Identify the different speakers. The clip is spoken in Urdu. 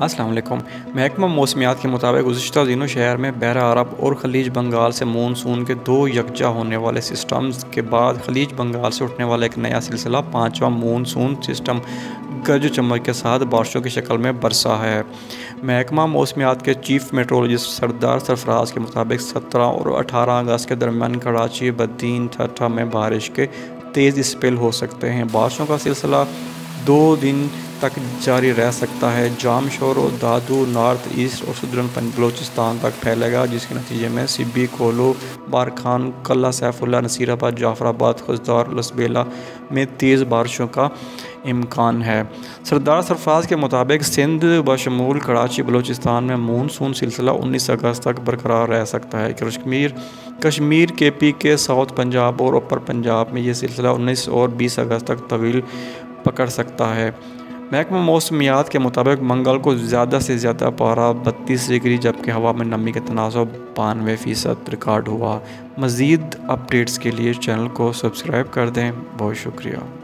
Speaker 1: السلام علیکم۔ محکمہ موسمیات کے مطابق گزشتہ دنوں شہر میں بحیرہ عرب اور خلیج بنگال سے مونسون کے دو یکجا ہونے والے سسٹمز کے بعد خلیج بنگال سے اٹھنے والا ایک نیا سلسلہ پانچواں مونسون سسٹم گرج و چمک کے ساتھ بارشوں کی شکل میں برسا ہے۔ محکمہ موسمیات کے چیف میٹرولوجسٹ سردار سرفراز کے مطابق 17 اور 18 اگست کے درمیان کراچی، بدین، ٹھٹھہ میں بارش کے تیز اسپیل ہو سکتے ہیں۔ بارشوں کا سلسلہ 2 دن تک جاری رہ سکتا ہے۔ جام شورو دادو نارتھ ایسٹ اور صدرن بلوچستان تک پھیلے گا، جس کے نتیجے میں سبی، کولو، بارکھان، کلہ سیف اللہ، نصیر آباد، جعفر آباد، خضدار، لسبیلا میں تیز بارشوں کا امکان ہے۔ سردار سرفراز کے مطابق سندھ بشمول کراچی، بلوچستان میں مونسون سلسلہ 19 اگست تک برقرار رہ سکتا ہے۔ کشمیر، کے پی کے، ساؤتھ پنجاب اور اوپر پنجاب میں یہ سلسلہ 19 اور 20 اگست تک طویل پکڑ سکتا ہے۔ محکمہ موسمیات کے مطابق منگل کو زیادہ سے زیادہ پارہ 32 ڈگری جبکہ ہوا میں نمی کا تناسب 92% ریکارڈ ہوا۔ مزید اپڈیٹس کے لیے چینل کو سبسکرائب کر دیں۔ بہت شکریہ۔